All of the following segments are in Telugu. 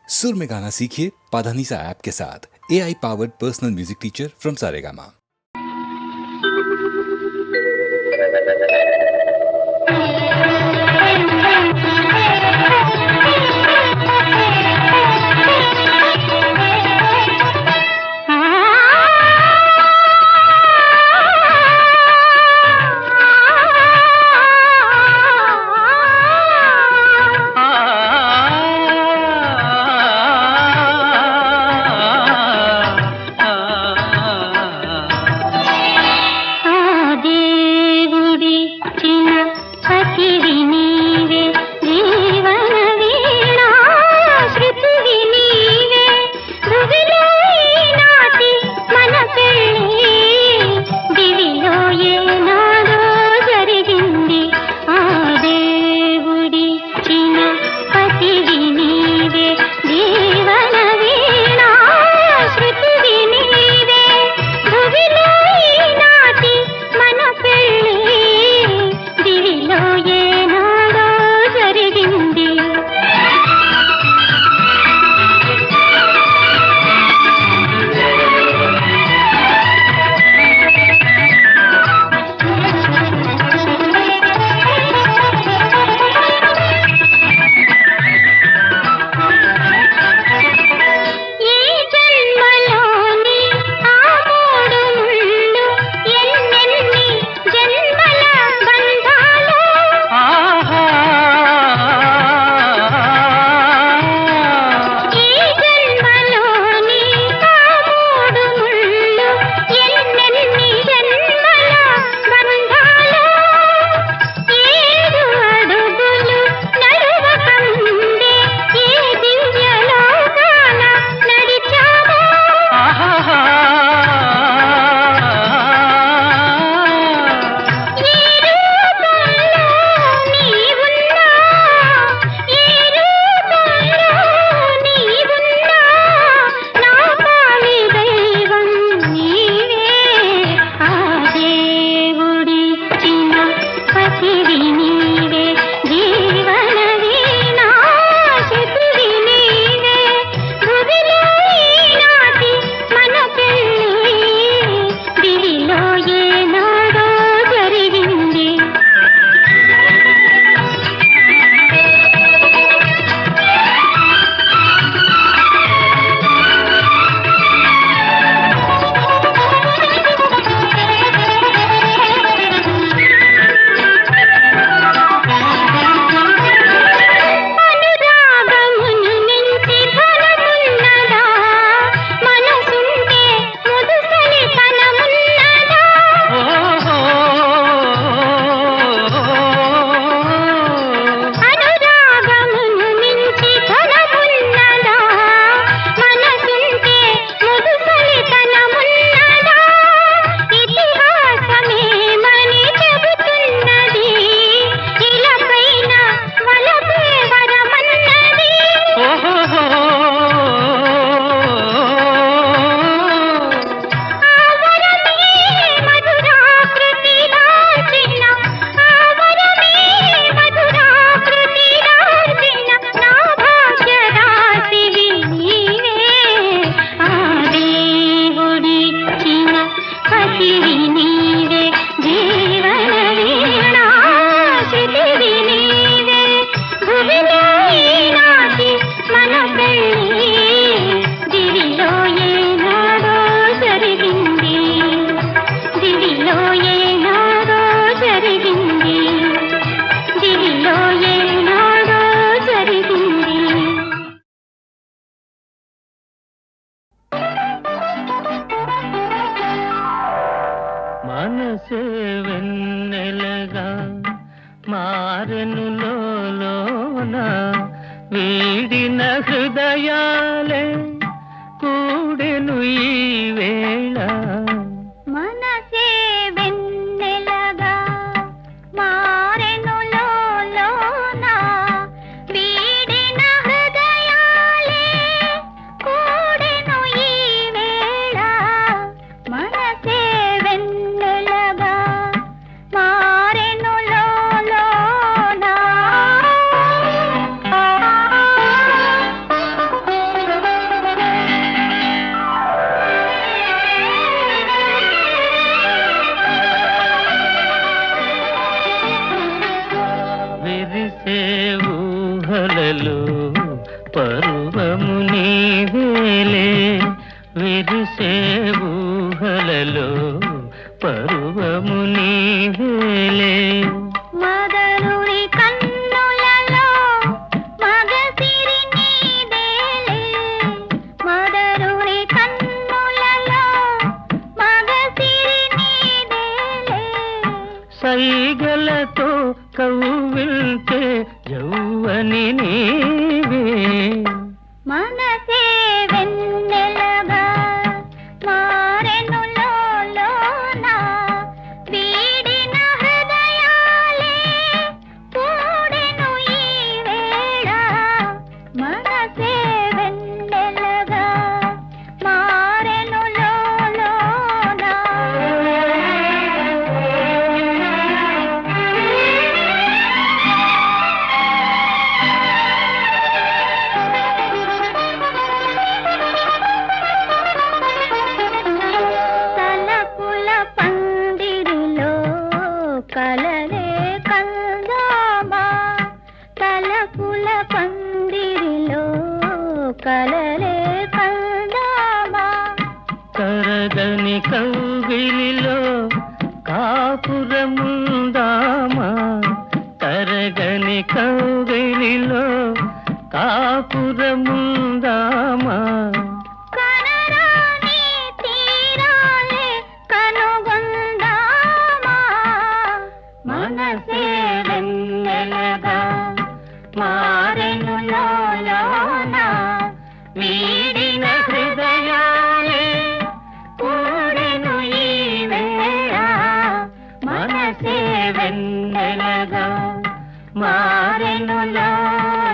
सुर में गाना सीखिए पाधानीसा ऐप के साथ। AI powered personal music teacher from Saregama. మనసే వెన్నెలగా మారెను లోలోన వీడిన హృదయాలే కూడెను ఈ వేళ మనసే వెన్నెలగా మారెను లోలోన వీడిన హృదయాలే కూడెను ఈ వేళ మనసే వెన్నెలగా మారెను లోలోన పర్వము నీవేలే విరిసే ఊహలలో పర్వము నీవేలే మదనుని కన్నులలో మగసిరి నీదేలే మదనుని కన్నులలో మగసిరి నీదేలే సైగలతో కవ్విల్తే యౌవని నీవే మనసే వెన్నెలగా మారెను లోలోన వీడిన హృదయాలే కూడెను ఈ వేళ మనసే వెన్నెలగా మారెను తలపుల పందిరిలో కలలే కందామా తలపుల పందిరిలో కలలే కందామా కరగని కవ్విలిలో కాపురముందామా కరగని కవ్విలిలో కాపురముందామా కనరాని తీరాలే కనుగొందామా మనసే వెన్నెలగా మారెను లోలోన వీడిన హృదయాలే కూడెను ఈ వేళ మనసే వెన్నెలగా మారెను లోలోన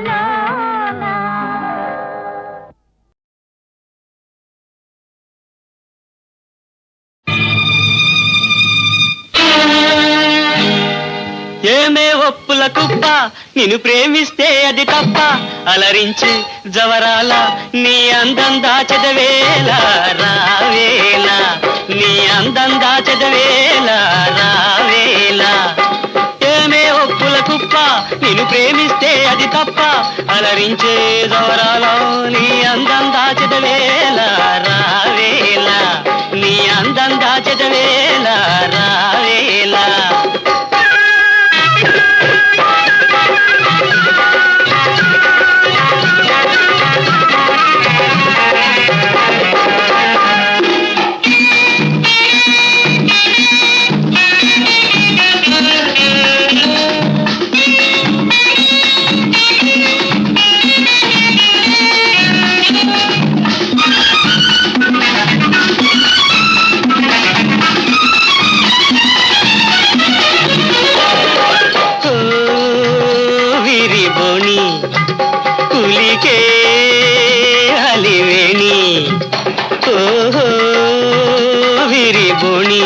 ఏమే ఒప్పుల కుప్ప నిన్ను ప్రేమిస్తే అది తప్ప అలరించి జవరాల నీ అందం దాచెదవేళ రావేళ నీ అందం దాచెదవేళ రావేళ ఏమే ఒప్పుల కుప్ప నిన్ను ప్రేమిస్తే అది తప్ప అలరించే జవరాల నీ అందం దాచెదవేళ రావేళ నీ అందం దాచెదవేళ రావేళ పులికే హలివేణి ఓహో విరిబోణి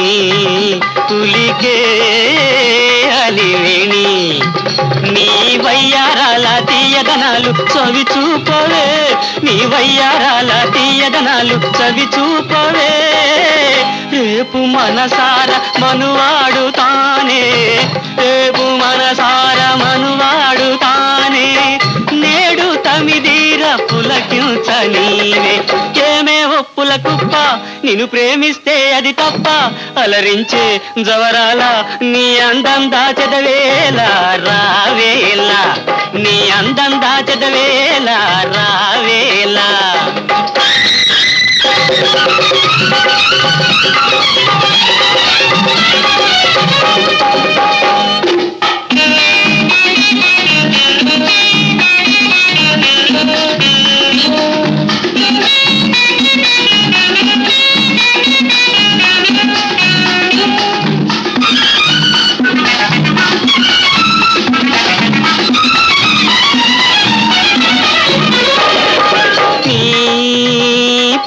పులికే హలివేణి నీ వయ్యారాల తీయదనాలు చవి చూపవే నీ వయ్యారాల తీయదనాలు చవి చూపవే రేపు మనసార మనువాడు తానే రేపు మనసార మనువాడు తానే నేడు తమిదీర పులకించ నీవే ఏమే ఒప్పుల కుప్ప నిన్ను ప్రేమిస్తే అది తప్ప అలరించే జవరాల నీ అందం దాచెదవేళ రావేళ నీ అందం దాచెదవేళ రావేళ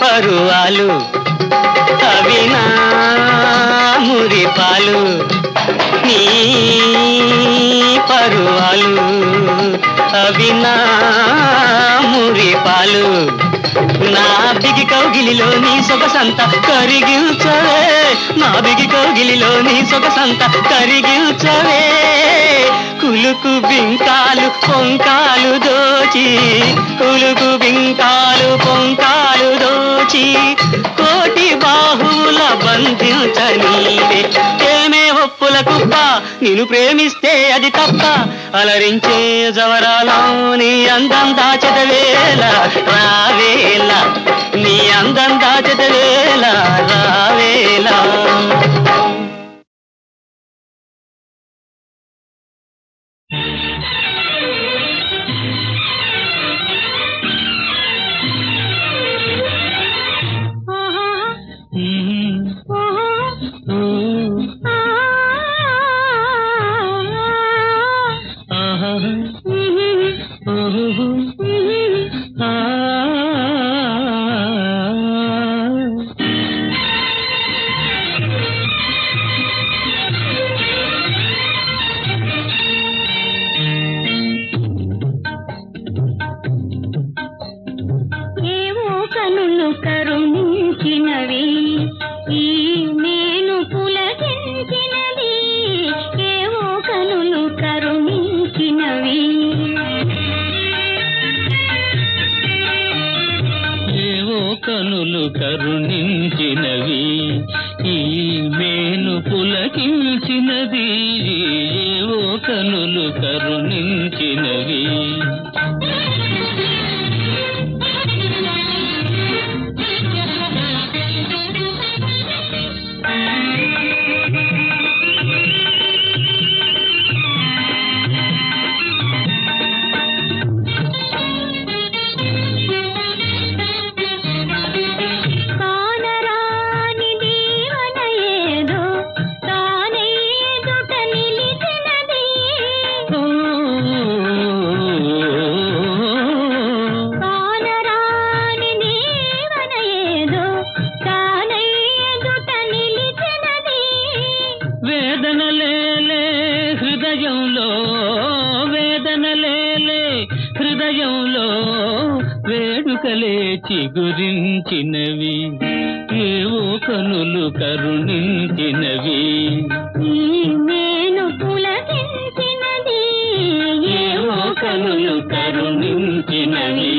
పరువాలు అవి నా మురిపాలు నీ పరువాలు అవి నా మురిపాలు నా బిగి కౌగిలిలో నీ సొగసంత కరిగించవే నా బిగి కౌగిలిలో నీ సొగసంత కరిగించవే కులుకు బింకాలు పొంకాలు దోచి కులుకు బింకాలు పొంకాలు దోచి కోటి బాహువుల బంధించనీవే ఏమే ఒప్పుల కుప్ప నిన్ను ప్రేమిస్తే అది తప్ప అలరించే జవరాలో నీ అందం దాచదవేళ రావేళ నీ అందం దాచదవేళ రావేళ కరుణించినవి ఈ నేను పులకించినది ఏవో కనులు కరుణించినవి ఏవో కనులు కరుణించినవి ఈ మేను పులకించినది ఏవో కనులు కరుణించినవి హృదయంలో వేడుకలే చిగురించినవి ఏవో కనులు కరుణించినవి నేను పులకించినది ఏవో కనులు కరుణించినవి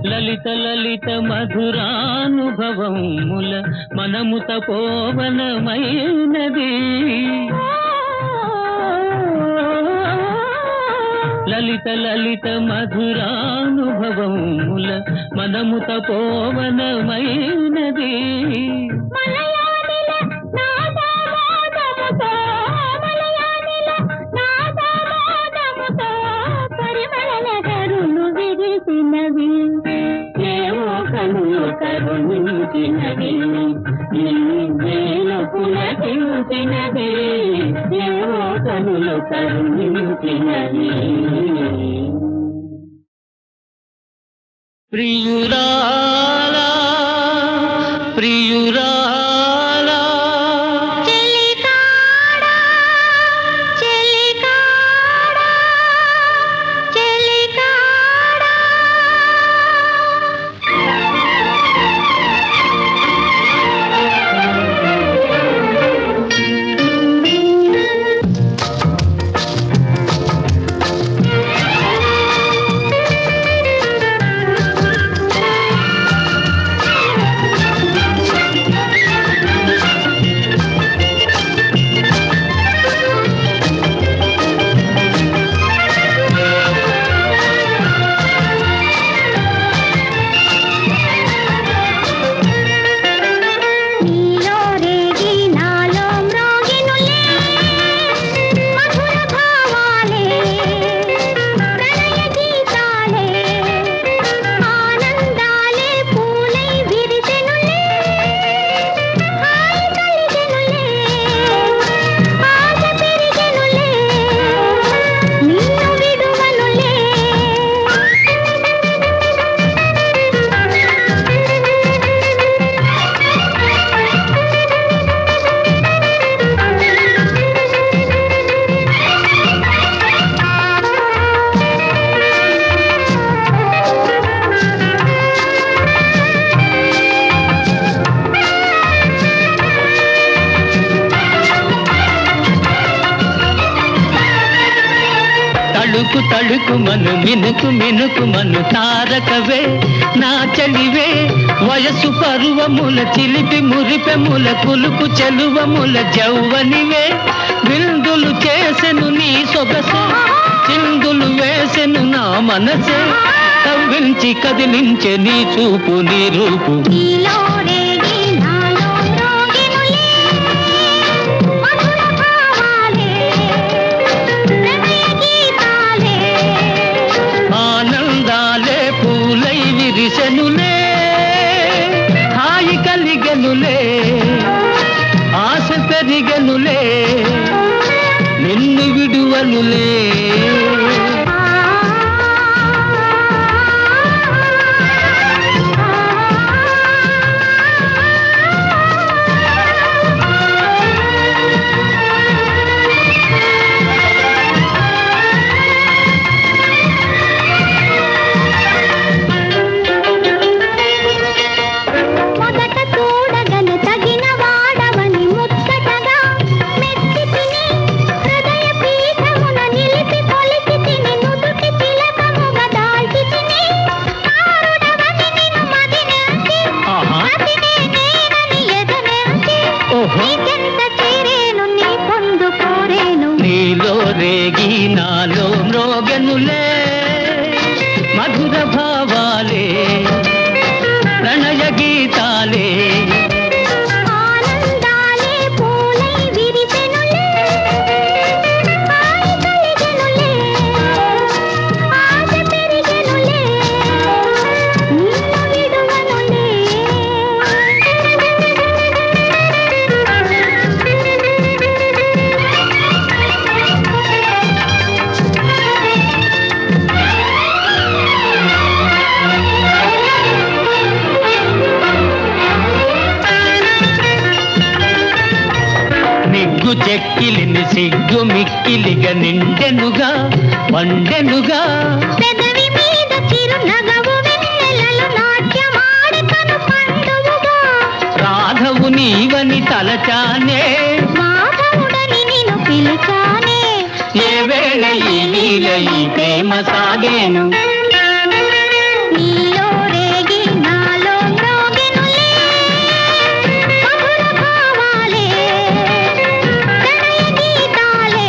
లలిత లలిత మధురానుభవముల మనము తపోవనమైనది లలిత లలిత మధురానుభవముల మనము తపోవనమైనది కరుణించినది నేను పులకించినది ఏవో కనులు కరుణించినది ప్రియురాలా ప్రియురాలా తళుకు తళుకు మను మినుకు మినుకు మను తారకవే నా చలివే వయసు పరువముల చిలిపి మురిపెముల కులుకు చెలువముల జౌవనివే విందులు చేసెను నీ సొగసే చిందులు వేసెను నా మనసే కవ్వించి కదిలించే నీ చూపు నీ రూపు నీలో రేగి నాలో మ్రోగెనులే మధుర భావాలే ప్రణయ గీతాలే ఆనందాలే పూలై విరిసెనులే హాయి కలిగెనులే ఆశ పెరిగెనులే నిన్ను విడువనులే మొదట చూడగను తగిన వాడవని ముచ్చటగా మెచ్చి తిని హృదయ పీఠమున నిలిపి కొలిచి తిని నుదుటి తిలకముగా దాల్చి తిని కారుడవని నిన్ను మదినేసి అతినే నేనని ఎదనేసి ఓహో. నీ చెంత చేరేను నీ పొందు కోరేను నీలో రేగి నాలో మ్రోగెనులే మధుర భావాలే ప్రణయ గీతాలే ఆనందాలే పూలై విరిసెనులే హాయి కలిగెనులే ఆశ పెరిగెనులే నిన్ను విడువనులే నిగ్గు చెక్కిలిని సిగ్గు మిక్కిలిగా నిండెనుగా వండెనుగా పెదవి మీద చిరునగవు వెన్నెలలు నాట్యమాడి కను పండువుగా రాధవు నీవని తలచానే మాధవుడని నిన్ను పిలిచానే ఏ వేళ ఈ లీల ఈ ప్రేమ సాగేను నీలో రేగి నాలో మ్రోగెనులే మధుర భావాలే ప్రణయ గీతాలే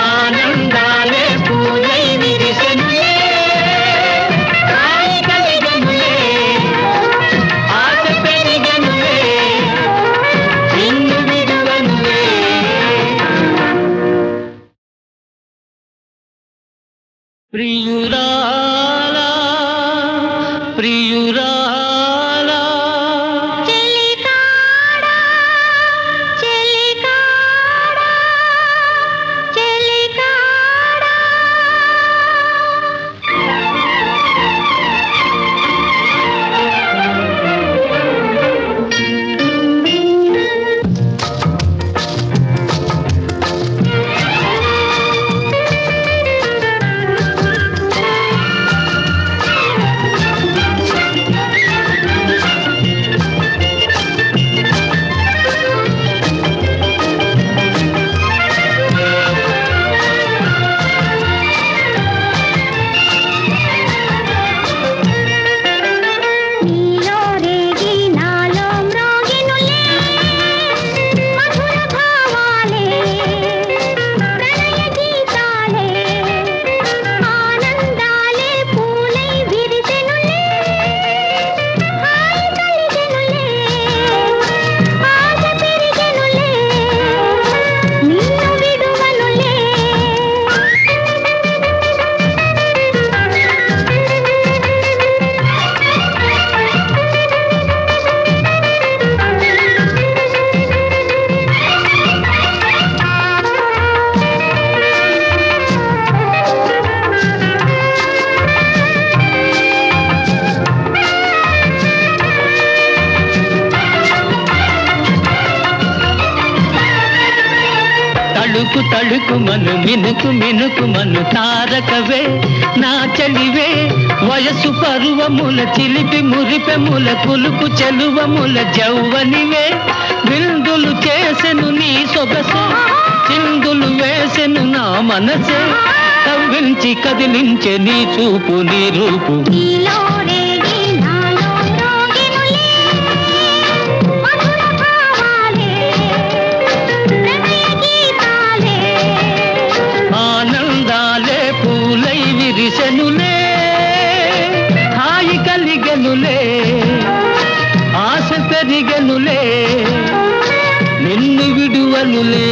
ఆనందాలే పూలై విరిసెనులే హాయి కలిగెనులే ఆశ పెరిగెనులే నిన్ను విడువనులే ప్రియురాలా ప్రియురాలా చెలికాడా చెలికాడా చెలికాడా నీలో రేగి నాలో మ్రోగెనులే మధుర భావాలే ప్రణయ గీతాలే ఆనందాలే పూలై విరిసెనులే హాయి కలిగెనులే ఆశ పెరిగెనులే నిన్ను విడువనులే తళుకు తళుకు మను మినుకు మినుకు మను తారకవే నా చలివే వయసు పరువముల చిలిపి మురిపెముల కులుకు చెలువముల జౌవనివే విందులు చేసెను నీ సొగసే చిందులు వేసెను నా మనసే కవ్వించి కదిలించే నీ చూపు నీ రూపు నీలో రేగి నాలో రోగినులే మధుర భావాలే ప్రణయ గీతాలే ఆనందాలే పూలై విరిసెనులే హాయి కలిగెనులే ఆశ పెరిగెనులే నిన్ను విడువనులే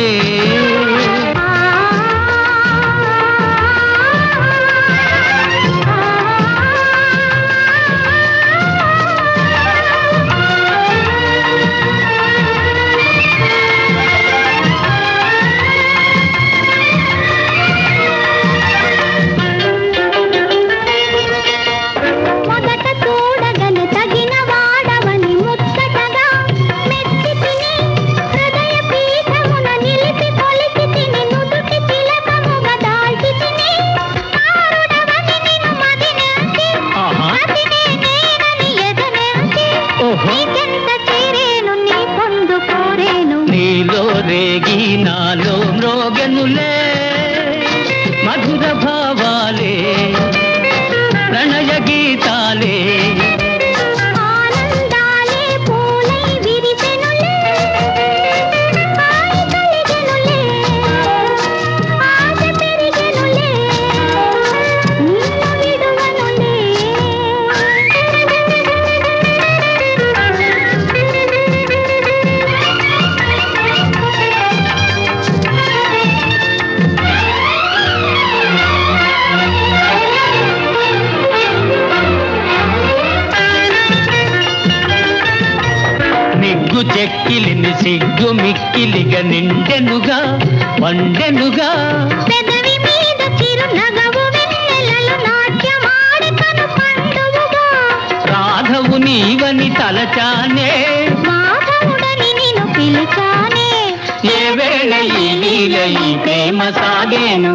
మొదట చూడగను తగిన వాడవని ముచ్చటగా మెచ్చి తిని హృదయ పీఠమున నిలిపి కొలిచి తిని నుదుటి తిలకముగా దాల్చి తిని ఆరుడవని నిన్ను మదినంచి ఆహా. అతినే నేనని ఎదనంచి ఓహో. నీకెంత చేరేను నీ పొందు కోరేను నీలో రేగి నాలో మ్రోగెనులే మధుర భావాలే ప్రణయ గీతాలే ఆనందాలే పూలై విరిసెనులే హాయి కలిగెనులే ఆశ పెరిగెనులే నిన్ను విడువనులే నిగ్గు చెక్కిలిని సిగ్గు మిక్కిలిగా నిండెనుగా వండెనుగా పెదవి మీద చిరునగవు వెన్నెలలు నాట్యమాడి కను పండువుగా రాధవు నీవని తలచానే మాధవుడని నిన్ను పిలిచానే ఏ వేళ ఈ లీల ఈ ప్రేమ సాగేను